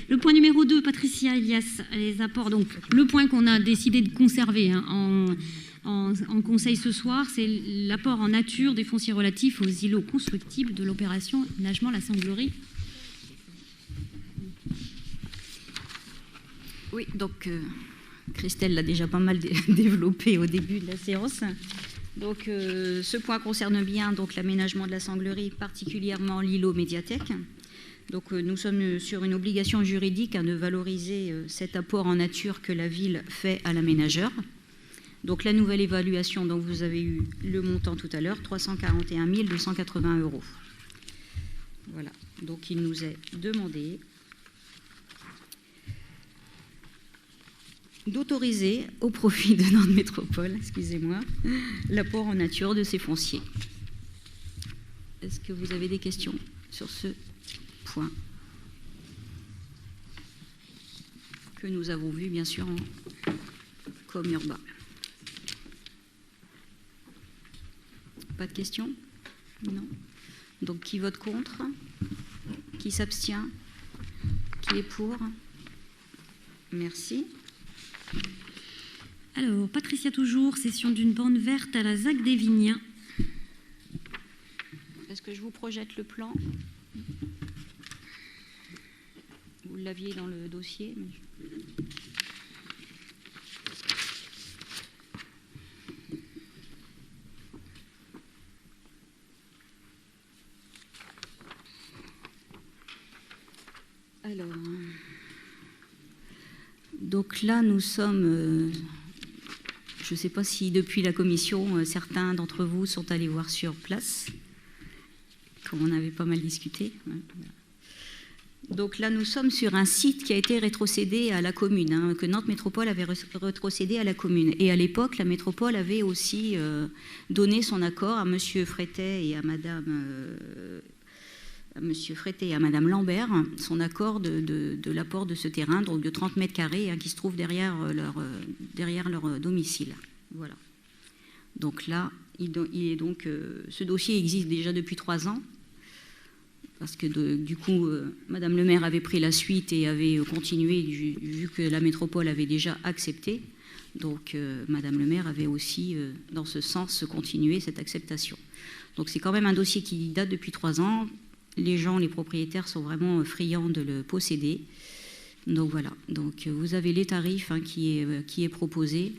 Le point numéro 2, Patricia Elias, les apports. Donc, le point qu'on a décidé de conserver en conseil ce soir, c'est l'apport en nature des fonciers relatifs aux îlots constructibles de l'opération Aménagement La Sanglerie. Oui, donc Christelle l'a déjà pas mal développé au début de la séance. Donc ce point concerne bien donc l'aménagement de la Sanglerie, particulièrement l'îlot médiathèque. Donc nous sommes sur une obligation juridique de valoriser cet apport en nature que la ville fait à l'aménageur. Donc la nouvelle évaluation, dont vous avez eu le montant tout à l'heure, 341 280 €. Voilà, donc il nous est demandé d'autoriser au profit de Nantes Métropole, excusez-moi, l'apport en nature de ces fonciers. Est-ce que vous avez des questions sur ce point que nous avons vu bien sûr en com urbain? Pas de questions? Non. Donc qui vote contre? Qui s'abstient? Qui est pour? Merci. Alors, Patricia toujours, cession d'une bande verte à la ZAC des Vignes. Est-ce que je vous projette le plan? Vous l'aviez dans le dossier. Alors, donc là, nous sommes, je ne sais pas si depuis la commission, certains d'entre vous sont allés voir sur place, comme on avait pas mal discuté. Donc là, nous sommes sur un site qui a été rétrocédé à la commune, que Nantes Métropole avait rétrocédé à la commune. Et à l'époque, la métropole avait aussi donné son accord à M. Frétet et à Monsieur Frétet et à Madame Lambert, son accord de l'apport de ce terrain, donc de 30 mètres carrés, qui se trouve derrière leur domicile. Voilà. Donc là, ce dossier existe déjà depuis 3 ans, parce que du coup, Madame le maire avait pris la suite et avait continué, vu que la métropole avait déjà accepté. Donc Madame le maire avait aussi, dans ce sens, continué cette acceptation. Donc c'est quand même un dossier qui date depuis 3 ans. Les gens, les propriétaires sont vraiment friands de le posséder. Donc voilà, donc vous avez les tarifs qui est proposé.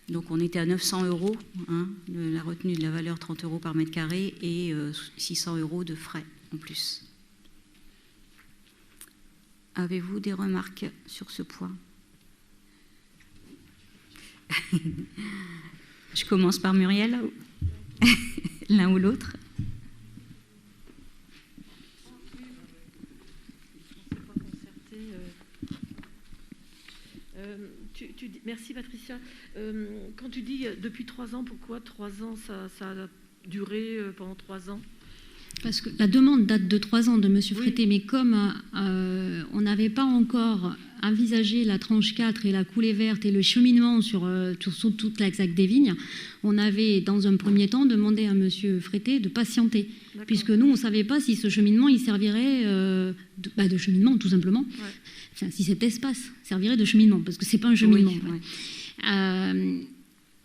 Donc on était à 900 €, la retenue de la valeur 30 € par mètre carré et 600 € de frais en plus. Avez-vous des remarques sur ce point? Je commence par Muriel, l'un ou l'autre. Merci Patricia. Quand tu dis depuis 3 ans, pourquoi 3 ans ça a duré pendant 3 ans? Parce que la demande date de 3 ans de M. Frétet, mais comme on n'avait pas encore envisagé la tranche 4 et la coulée verte et le cheminement sur toute la ZAC des Vignes, on avait dans un premier temps demandé à M. Frétet de patienter, puisque nous on ne savait pas si ce cheminement il servirait de cheminement tout simplement, enfin, si cet espace servirait de cheminement, parce que c'est pas un cheminement. Oui.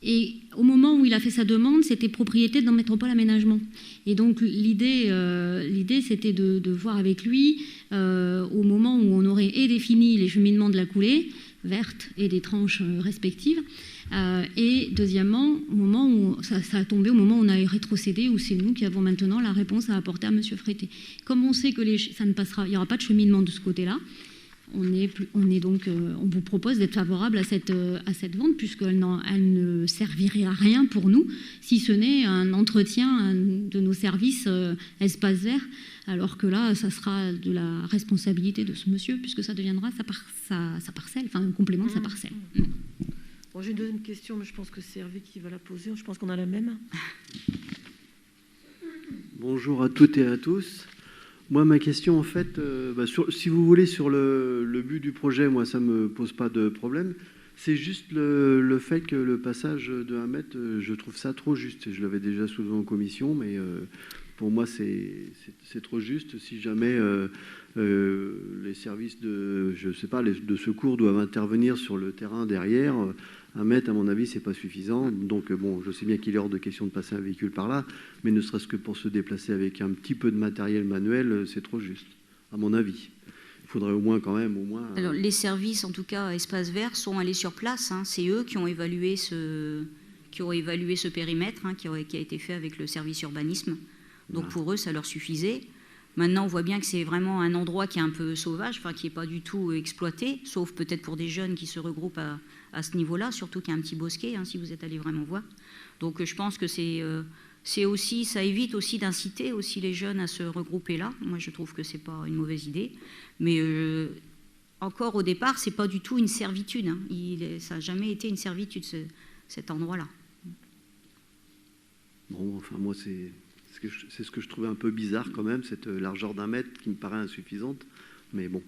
Et au moment où il a fait sa demande, c'était propriété de Nantes Métropole Aménagement. Et donc l'idée c'était de voir avec lui, au moment où on aurait défini les cheminements de la coulée verte et des tranches respectives, et deuxièmement, au moment où ça a tombé, au moment où on a rétrocédé, où c'est nous qui avons maintenant la réponse à apporter à M. Frétet. Comme on sait que ça ne passera, il n'y aura pas de cheminement de ce côté-là, on vous propose d'être favorable à cette vente, puisqu'elle ne servirait à rien pour nous, si ce n'est un entretien de nos services espace vert, alors que là, ça sera de la responsabilité de ce monsieur, puisque ça deviendra sa parcelle, enfin un complément de sa parcelle. Bon, j'ai une deuxième question, mais je pense que c'est Hervé qui va la poser. Je pense qu'on a la même. Bonjour à toutes et à tous. Moi, ma question, en fait, si vous voulez, sur le but du projet, moi, ça ne me pose pas de problème. C'est juste le fait que le passage de 1 mètre, je trouve ça trop juste. Je l'avais déjà soulevé en commission, mais Pour moi, c'est trop juste. Si jamais les services de, je sais pas, de secours doivent intervenir sur le terrain derrière, 1 mètre, à mon avis, c'est pas suffisant. Donc, bon, je sais bien qu'il est hors de question de passer un véhicule par là, mais ne serait-ce que pour se déplacer avec un petit peu de matériel manuel, c'est trop juste, à mon avis. Il faudrait au moins. Alors, les services, en tout cas, Espace Vert, sont allés sur place. Hein. C'est eux qui ont évalué ce périmètre, hein, qui a été fait avec le service urbanisme. Donc, pour eux, ça leur suffisait. Maintenant, on voit bien que c'est vraiment un endroit qui est un peu sauvage, enfin, qui n'est pas du tout exploité, sauf peut-être pour des jeunes qui se regroupent à ce niveau-là, surtout qu'il y a un petit bosquet, hein, si vous êtes allé vraiment voir. Donc, je pense que c'est aussi, ça évite aussi d'inciter aussi les jeunes à se regrouper là. Moi, je trouve que c'est pas une mauvaise idée. Mais encore au départ, c'est pas du tout une servitude. Hein. Ça n'a jamais été une servitude, cet endroit-là. Bon, enfin, moi, c'est ce que je trouvais un peu bizarre quand même, cette largeur d'1 mètre qui me paraît insuffisante. Mais bon,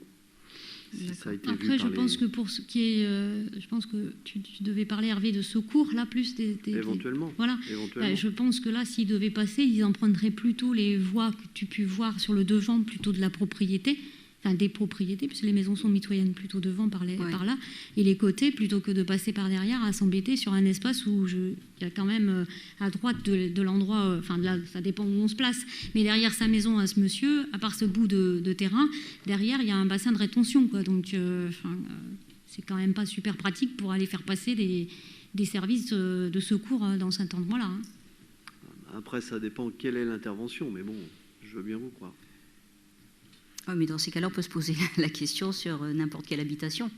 si ça a été après, vu par pense que pour ce qui est, je pense que tu devais parler, Hervé, de secours, là, plus éventuellement. Voilà. Éventuellement. Je pense que là, s'ils devaient passer, ils en prendraient plutôt les voies que tu peux voir sur le devant, plutôt de la propriété, enfin des propriétés, puisque les maisons sont mitoyennes plutôt devant par là, et les côtés, plutôt que de passer par derrière à s'embêter sur un espace où il y a quand même à droite de l'endroit, enfin là, ça dépend où on se place, mais derrière sa maison à ce monsieur, à part ce bout de terrain, derrière il y a un bassin de rétention, quoi. Donc c'est quand même pas super pratique pour aller faire passer des services de secours dans cet endroit-là. Hein. Après, ça dépend quelle est l'intervention, mais bon, je veux bien vous croire. Oui, mais dans ces cas-là, on peut se poser la question sur n'importe quelle habitation,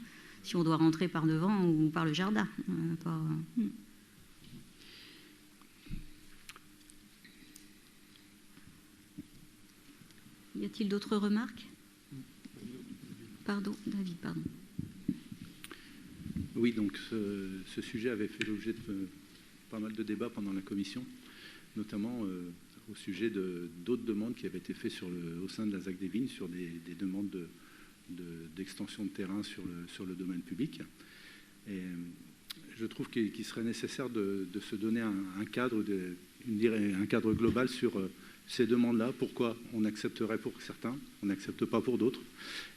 si on doit rentrer par devant ou par le jardin. Y a-t-il d'autres remarques? Pardon, David, pardon. Oui, donc ce sujet avait fait l'objet de pas mal de débats pendant la commission, notamment au sujet d'autres demandes qui avaient été faites au sein de la ZAC des Vignes sur des demandes d'extension de terrain sur le domaine public. Et je trouve qu'il serait nécessaire de se donner un cadre global sur ces demandes-là, pourquoi on accepterait pour certains, on n'accepte pas pour d'autres,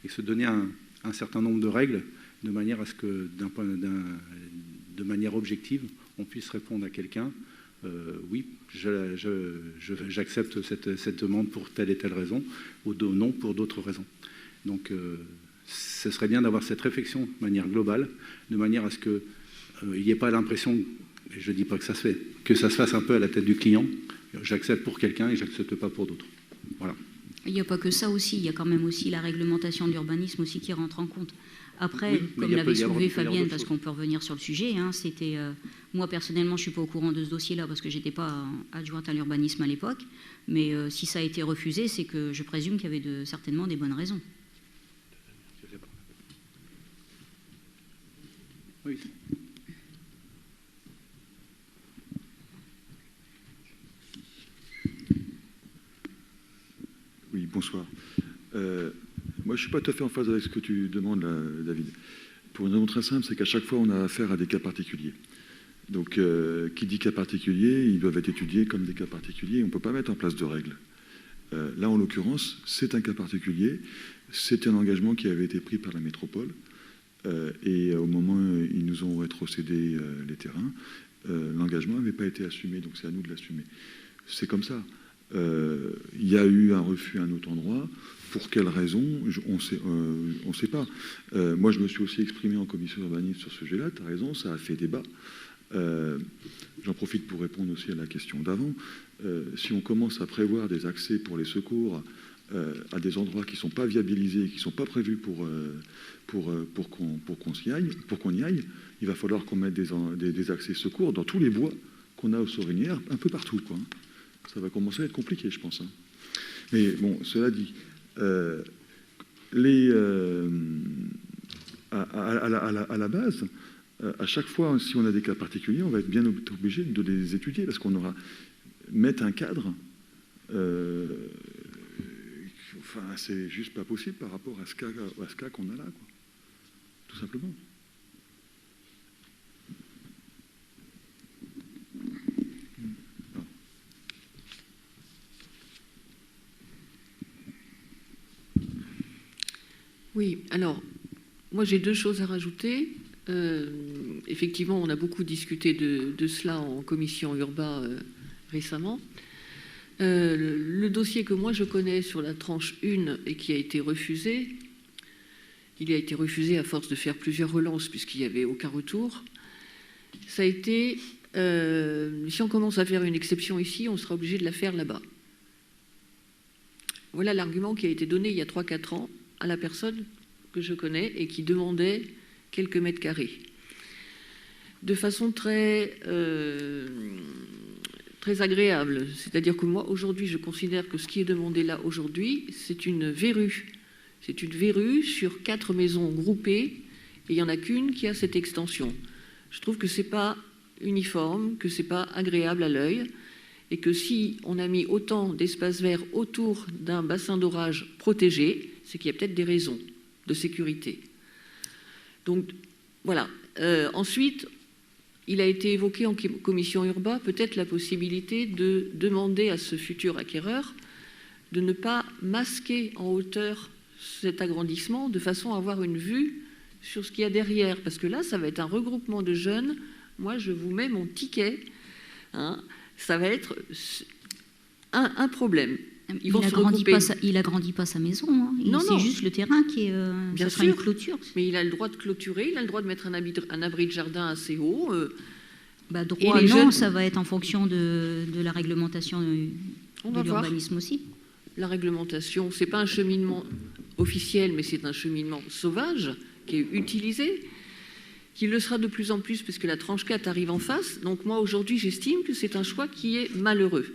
et se donner un certain nombre de règles de manière à ce que, de manière objective, on puisse répondre à quelqu'un. Oui, j'accepte cette demande pour telle et telle raison, ou non pour d'autres raisons. Donc, ce serait bien d'avoir cette réflexion de manière globale, de manière à ce qu'il n'y ait pas l'impression, et je ne dis pas que ça se fait, que ça se fasse un peu à la tête du client. J'accepte pour quelqu'un et j'accepte pas pour d'autres. Voilà. Il n'y a pas que ça aussi, il y a quand même aussi la réglementation de l'urbanisme aussi qui rentre en compte. Après, oui, comme l'avait soulevé Fabienne, parce qu'on peut revenir sur le sujet, hein, c'était moi personnellement, je suis pas au courant de ce dossier-là parce que j'étais pas adjointe à l'urbanisme à l'époque, mais si ça a été refusé, c'est que je présume qu'il y avait certainement des bonnes raisons. Oui. Oui, bonsoir. Moi, je ne suis pas tout à fait en phase avec ce que tu demandes, là, David. Pour une raison très simple, c'est qu'à chaque fois, on a affaire à des cas particuliers. Donc, qui dit cas particulier, ils doivent être étudiés comme des cas particuliers. On ne peut pas mettre en place de règles. Là, en l'occurrence, c'est un cas particulier. C'est un engagement qui avait été pris par la métropole. Et au moment où ils nous ont rétrocédé les terrains, l'engagement n'avait pas été assumé. Donc, c'est à nous de l'assumer. C'est comme ça. Il y a eu un refus à un autre endroit. Pour quelle raison? On ne sait pas. Moi, je me suis aussi exprimé en commission urbanisme sur ce sujet-là. Tu as raison, ça a fait débat. J'en profite pour répondre aussi à la question d'avant. Si on commence à prévoir des accès pour les secours à des endroits qui ne sont pas viabilisés, qui ne sont pas prévus pour qu'on y aille, il va falloir qu'on mette des accès secours dans tous les bois qu'on a aux Sorinières, un peu partout, quoi. Ça va commencer à être compliqué, je pense. Hein. Mais bon, cela dit, à la base, à chaque fois, si on a des cas particuliers, on va être bien obligé de les étudier parce qu'on aura mettre un cadre. Enfin, c'est juste pas possible par rapport à ce cas qu'on a là, quoi. Tout simplement. Oui, alors, moi j'ai deux choses à rajouter. Effectivement, on a beaucoup discuté de cela en commission urbain récemment. Le dossier que moi je connais sur la tranche 1 et qui a été refusé, il a été refusé à force de faire plusieurs relances puisqu'il n'y avait aucun retour. Ça a été, si on commence à faire une exception ici, on sera obligé de la faire là-bas. Voilà l'argument qui a été donné il y a 3-4 ans à la personne que je connais et qui demandait quelques mètres carrés. De façon très agréable. C'est-à-dire que moi, aujourd'hui, je considère que ce qui est demandé là, aujourd'hui, c'est une verrue. C'est une verrue sur 4 maisons groupées, et il n'y en a qu'une qui a cette extension. Je trouve que ce n'est pas uniforme, que ce n'est pas agréable à l'œil, et que si on a mis autant d'espaces verts autour d'un bassin d'orage protégé, c'est qu'il y a peut-être des raisons de sécurité. Donc, voilà. Ensuite, il a été évoqué en commission urbain peut-être la possibilité de demander à ce futur acquéreur de ne pas masquer en hauteur cet agrandissement de façon à avoir une vue sur ce qu'il y a derrière. Parce que là, ça va être un regroupement de jeunes. Moi, je vous mets mon ticket. Hein, ça va être un problème. Il n'agrandit pas sa maison. Hein. C'est juste le terrain qui est. Bien sûr, une clôture. Mais il a le droit de clôturer, il a le droit de mettre un abri de jardin assez haut. Droit, non, jeunes... ça va être en fonction de la réglementation de l'urbanisme aussi. La réglementation, ce n'est pas un cheminement officiel, mais c'est un cheminement sauvage qui est utilisé, qui le sera de plus en plus parce que la tranche 4 arrive en face. Donc moi, aujourd'hui, j'estime que c'est un choix qui est malheureux.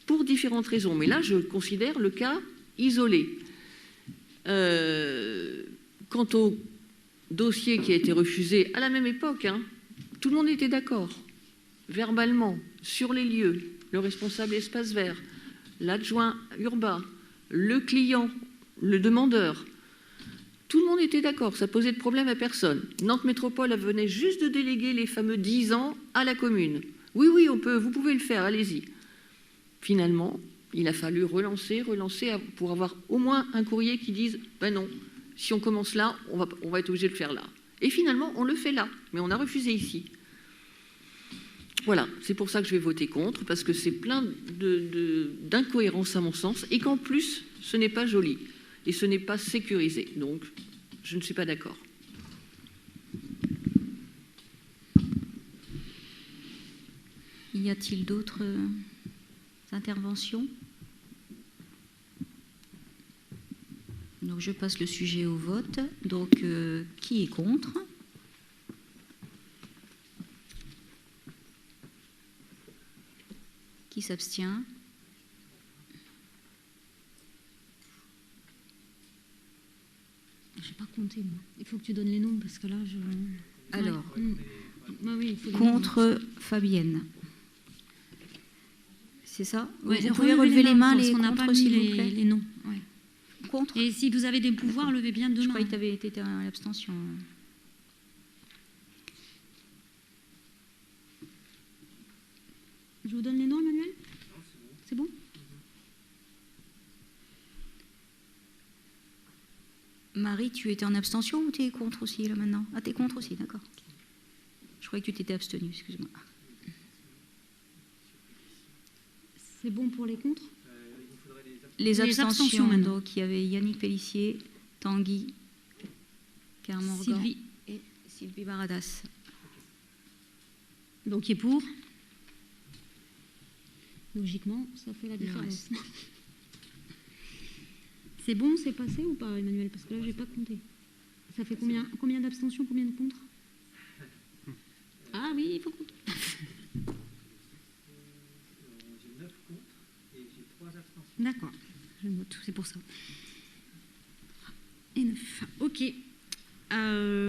Pour différentes raisons. Mais là, je considère le cas isolé. Quant au dossier qui a été refusé à la même époque, hein, tout le monde était d'accord, verbalement, sur les lieux, le responsable espace vert, l'adjoint urbain, le client, le demandeur. Tout le monde était d'accord, ça posait de problème à personne. Nantes Métropole venait juste de déléguer les fameux 10 ans à la commune. Oui, vous pouvez le faire, allez-y. Finalement, il a fallu relancer pour avoir au moins un courrier qui dise « ben non, si on commence là, on va être obligé de le faire là ». Et finalement, on le fait là, mais on a refusé ici. Voilà, c'est pour ça que je vais voter contre, parce que c'est plein d'incohérences à mon sens, et qu'en plus, ce n'est pas joli, et ce n'est pas sécurisé. Donc, je ne suis pas d'accord. Y a-t-il d'autres interventions? Donc je passe le sujet au vote. Donc qui est contre? Qui s'abstient? Je n'ai pas compté, moi. Il faut que tu donnes les noms parce que là, je... Alors, oui, contre Fabienne. C'est ça? Ouais, vous pouvez relever les mains, les contre, contre, s'il vous plaît. Les noms. Ouais. Contre. Et si vous avez des pouvoirs, levez bien deux mains. Je croyais que tu avais été à l'abstention. Je vous donne les noms, Emmanuel? C'est bon? Marie, tu étais en abstention ou tu es contre aussi, là, maintenant? Ah, tu es contre aussi, d'accord. Je croyais que tu t'étais abstenue, excuse-moi. C'est bon pour les contre? Les abstentions maintenant. Donc, il y avait Yannick Pellissier, Tanguy, Carmorgan Sylvie et Sylvie Baradas. Donc, qui est pour? Logiquement, ça fait la différence. C'est bon, c'est passé ou pas, Emmanuel? Parce que là, je n'ai pas compté. Ça fait combien d'abstentions, combien de contre? Ah oui, il faut compter. J'ai 9 contre et j'ai 3 abstentions. D'accord, je note, c'est pour ça. Et 9. Ok.